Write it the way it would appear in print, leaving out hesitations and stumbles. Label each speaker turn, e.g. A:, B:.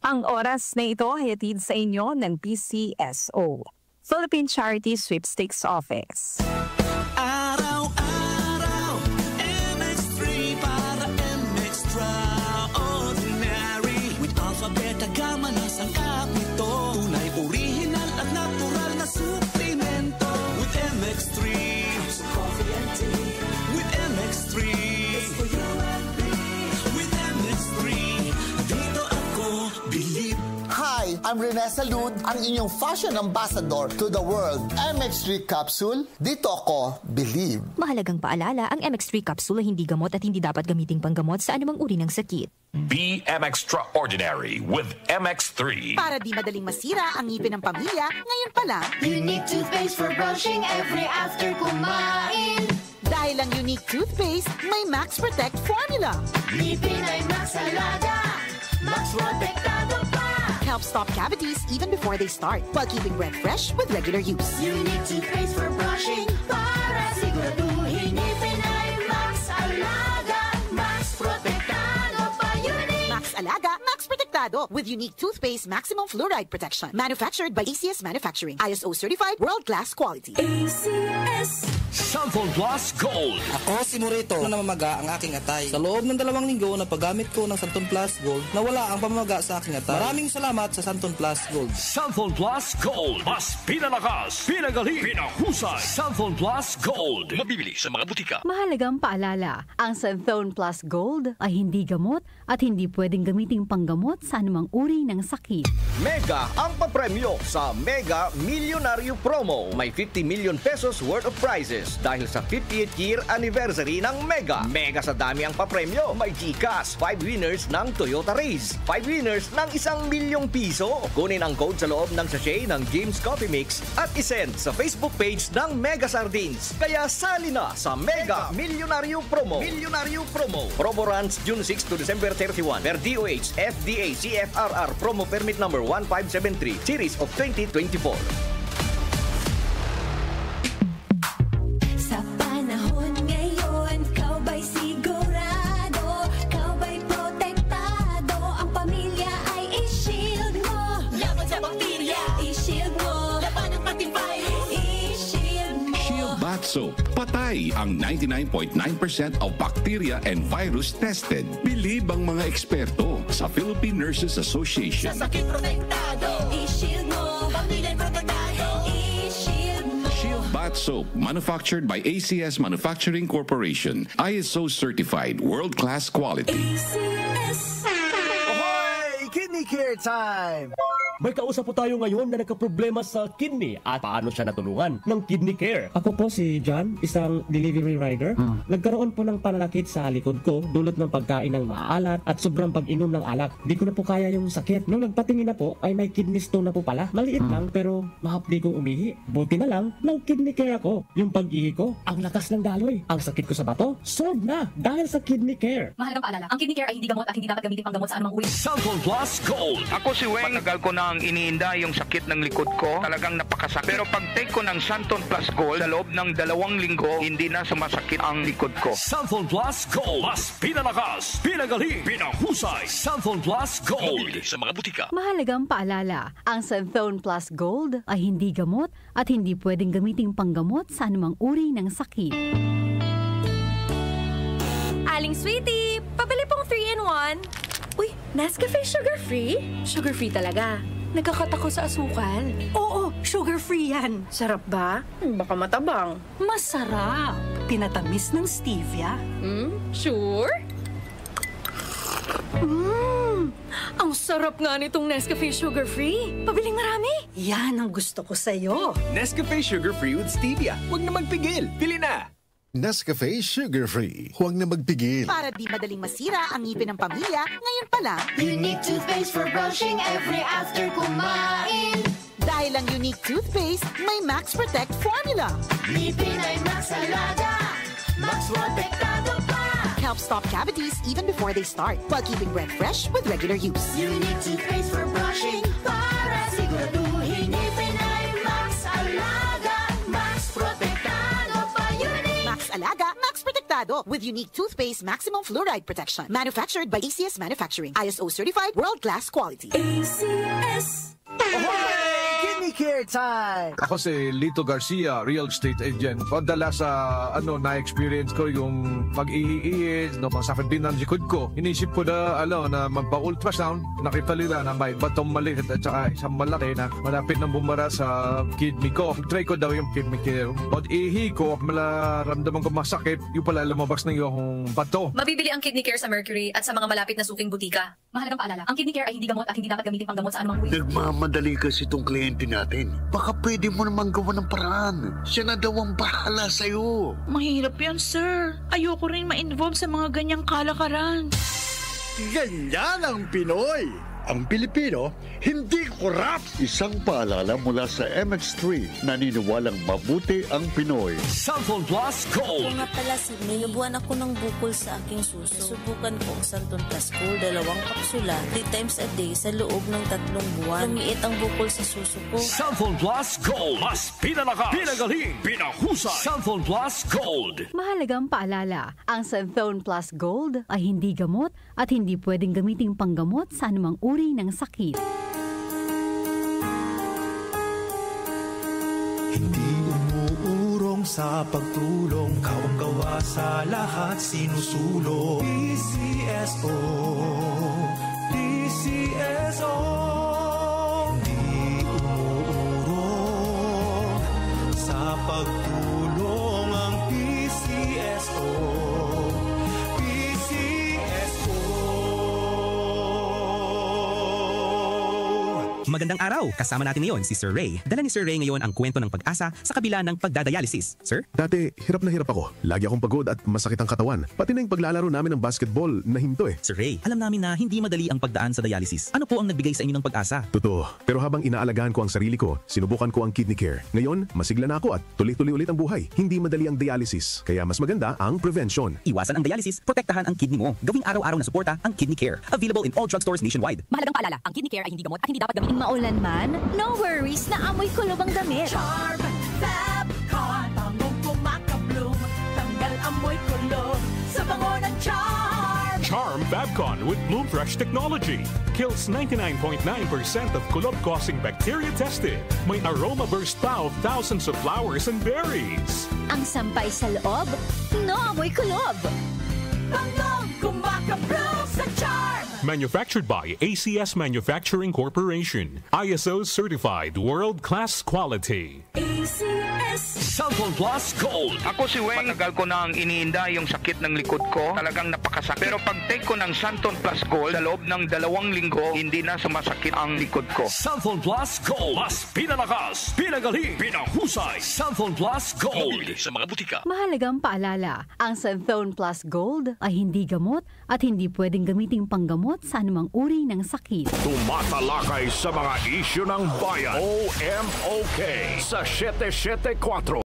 A: Ang oras na ito ay hatid sa inyo ng PCSO, Philippine Charity Sweepstakes Office.
B: Araw-araw, MX3 para MX-Traordinary. With alphabet, agama na sangkap nito. Tunay, original at natural na suplemento. With MX3, so coffee and tea. With MX3, it's for you and me. With MX3, dito ako believe.
C: Hi, I'm Rene Salud, ang inyong fashion ambassador to the world. MX3 capsule, dito ako believe.
D: Mahalagang paalala, ang MX3 capsule ay hindi gamot at hindi dapat gamiting panggamot sa anumang uri ng sakit.
E: Be Extraordinary with MX3.
F: Para di madaling masira ang ngipin ng pamilya, ngayon pa lang.
G: Unique toothpaste for brushing every after kumain.
F: Dahil ang unique toothpaste, may Max Protect formula.
G: Ngipin ay Max Alaga, Max Protektado pa.
F: Helps stop cavities even before they start, while keeping breath fresh with regular use.
G: Unique toothpaste for brushing para siguraduhin ngipin ay Max Alaga, Max Protektado pa. Unique
F: Max Alaga, Max Protectado with unique toothpaste maximum fluoride protection. Manufactured by ACS Manufacturing. ISO certified world-class quality.
G: ACS.
E: Santon Plus Gold.
H: Ako si Morito na namamaga ang aking atay. Sa loob ng 2 linggo na paggamit ko ng Santon Plus Gold, nawala ang pamamaga sa aking atay. Maraming salamat sa Santon Plus Gold.
E: Santon Plus Gold. Mas pinalakas, pinagaling, pinahusay. Santon Plus Gold. Mabibili sa mga butika.
I: Mahalagang paalala, ang Santon Plus Gold ay hindi gamot at hindi pwedeng gamiting panggamot sa anumang uri ng sakit.
J: Mega ang papremyo sa Mega Milyonaryo Promo. May 50 million pesos worth of prizes dahil sa 50th year anniversary ng Mega. Mega sa dami ang papremyo. May GCash, 5 winners ng Toyota Race, 5 winners ng 1 milyong piso. Kunin ang code sa loob ng sachet ng James Coffee Mix at isend sa Facebook page ng Mega Sardines. Kaya sali na sa Mega Milyonaryo Promo. Milyonaryo Promo. Promo runs June 6 to December 31 per DOH FDA CFRR Promo Permit number 1573 Series of 2024.
G: Sa panahon ngayon, kau ba'y sigurado? Kau ba'y protektado? Ang pamilya ay i-shield mo. Laban sa bakterya, i-shield mo. Laban ng pati virus, i-shield mo.
K: Shield Bath Soap. Patay ang 99.9% of bacteria and virus tested. Believe ang mga eksperto sa Philippine Nurses Association.
G: Sa sakit protektado, i-shield mo. Pamilya protektado, i-shield mo.
K: Shield Bath Soap, manufactured by ACS Manufacturing Corporation. ISO certified, world-class quality.
G: ACS.
J: Ahoy! Kidney Care Time!
L: May kausap po tayo ngayon na nagkaproblema sa kidney at paano siya natulungan ng Kidney Care.
M: Ako po si John, isang delivery rider. Nagkaroon po ng pananakit sa likod ko dulot ng pagkain ng maalat at sobrang pag-inom ng alak. Di ko na po kaya yung sakit. Nung nagpatingin na po ay may kidney stone na po pala. Maliit lang pero mahapdi kong umihi. Buti na lang, ng Kidney Care ako. Yung pag-ihi ko, ang lakas ng daloy. Ang sakit ko sa bato, solved na dahil sa Kidney Care.
D: Mahalagang paalala, ang Kidney Care ay hindi gamot at hindi dapat gamitin panggamot sa anumang uri.
E: Santon Plus Gold.
N: Ako si Weng, matagal ko nang iniinda yung sakit ng likod ko. Talagang napakasakit. Pero pag take ko ng Santon Plus Gold, sa loob ng 2 linggo, hindi na sumasakit ang likod ko.
E: Santon Plus Gold. Mas pinalakas, pinagaling, pinahusay. Santon Plus Gold. Mabibili sa mga butika.
I: Mahalagang paalala, ang Santon Plus Gold ay hindi gamot at hindi pwedeng gamiting panggamot sa anumang uri ng sakit.
O: Aling Sweetie, pabili pong 3-in-1. Uy, Nescafe sugar-free? Sugar-free talaga. Nagkakatako sa asukal. Oo, sugar-free yan. Sarap ba? Baka matabang.
P: Masarap. Tinatamis ng stevia.
O: Sure? Ang sarap nga nitong Nescafe sugar-free. Pabiling marami.
P: Yan ang gusto ko sa'yo.
J: Nescafe Sugar Free with Stevia. Huwag na magpigil. Pili na!
Q: Nescafe Sugar Free. Huwag na magpigil.
F: Para di madaling masira ang ngipin ng pamilya, ngayon pa lang.
G: Unique toothpaste for brushing every after kumain.
F: Dahil ang unique toothpaste, may Max Protect formula.
G: Ngipin ay Max Alaga, Max Protektado pa.
F: Helps stop cavities even before they start, while keeping breath fresh with regular use.
G: Unique toothpaste for brushing para siguraduhin ngipin ay Max Alaga, Max Protektado pa. Unique
F: Max Alaga, Max Protectado. Detektado with unique toothpaste maximum fluoride protection. Manufactured by ACS Manufacturing. ISO certified world-class quality.
G: ACS.
R: Kidney Care time!
S: Ako si Lito Garcia, real estate agent. Padala sa na-experience ko yung pag-iiis, masakit din ang likod ko. Inisip ko na, na magpa-ultrasound. Nakipalila na may batong maliit at saka isang malaki na malapit na bumara sa kidney ko. Try ko daw yung Kidney Care. Pag-ihi ko, malaramdaman ko masakit, yung pala lumabas na yung bato.
O: Mabibili ang Kidney Care sa Mercury at sa mga malapit na suking butika. Mahalagang paalala, ang Kidney Care ay hindi gamot at hindi dapat gamitin panggamot sa anumang way.
T: Nagmamadali kasi itong kliyente natin. Baka pwede mo naman gawa ng paraan. Siya na daw ang bahala sa'yo.
U: Mahirap yan, sir. Ayoko rin ma-involve sa mga ganyang kalakaran.
T: Ganyan ang Pinoy. Ang Pilipino, hindi korap. Isang paalala mula sa MX3, naniniwalang mabuti ang Pinoy.
E: Santon Plus Gold.
V: Kung nga pala, Sidney, nabuhan ako ng bukol sa aking suso. Subukan ko ang Santon Plus Gold, 2 kapsula, 3 times a day sa loob ng 3 buwan. Lumiit ang bukol sa suso ko.
E: Santon Plus Gold. Mas pinalakas, pinagaling, pinahusay. Santon Plus Gold.
I: Mahalagang paalala, ang Santon Plus Gold ay hindi gamot at hindi pwedeng gamiting panggamot sa anumang uri ng sakit.
B: Hindi umuurong sa pagtulong, kawang-gawa sa lahat sinusulong. PCSO, PCSO. Hindi umuurong sa pagtulong ang PCSO.
W: Magandang araw! Kasama natin ngayon si Sir Ray. Dala ni Sir Ray ngayon ang kwento ng pag-asa sa kabila ng pagdadialysis. Sir?
Q: Dati, hirap na hirap ako. Lagi akong pagod at masakit ang katawan. Pati na yung paglalaro namin ng basketball na hinto eh.
W: Sir Ray, alam namin na hindi madali ang pagdaan sa dialysis. Ano po ang nagbigay sa inyo ng pag-asa?
Q: Totoo. Pero habang inaalagaan ko ang sarili ko, sinubukan ko ang Kidney Care. Ngayon, masigla na ako at tuloy-tuloy ulit ang buhay. Hindi madali ang dialysis. Kaya mas maganda ang prevention.
W: Iwasan ang dialysis, protektahan ang kidney mo. Gawing araw-araw na suporta ang Kidney Care. Available in all drugstores nationwide.
D: Mahalagang paalala, ang Kidney Care ay hindi gamot at hindi dapat gamitin.
G: Maulan man, no worries na amoy kulob ang damit.
B: Charm Fabcon, bangong kumakabloom, tanggal amoy kulob sa bango ng Charm.
X: Charm Fabcon with Bloom Fresh technology kills 99.9% of kulob-causing bacteria tested. May aroma burst pa of thousands of flowers and berries.
G: Ang sampay sa loob, no amoy kulob.
B: Bangong kumakabloom sa Charm.
X: Manufactured by ACS Manufacturing Corporation. ISO certified world-class quality.
B: ACS
E: Santon Plus Gold.
N: Ako si Weng. Matagal ko na ang iniinda yung sakit ng likod ko. Talagang napakasakit. Pero pag take ko ng Santon Plus Gold, sa loob ng 2 linggo, hindi na sumasakit ang likod ko.
E: Santon Plus Gold. Mas pinalakas, pinagaling, pinahusay. Santon Plus Gold. Mabibili sa mga butika.
I: Mahalagang paalala, ang Santon Plus Gold ay hindi gamot at hindi pwedeng gamiting panggamot sa anumang uri ng sakit.
E: Tumatalakay sa mga isyu ng bayan. OMOK sa 774.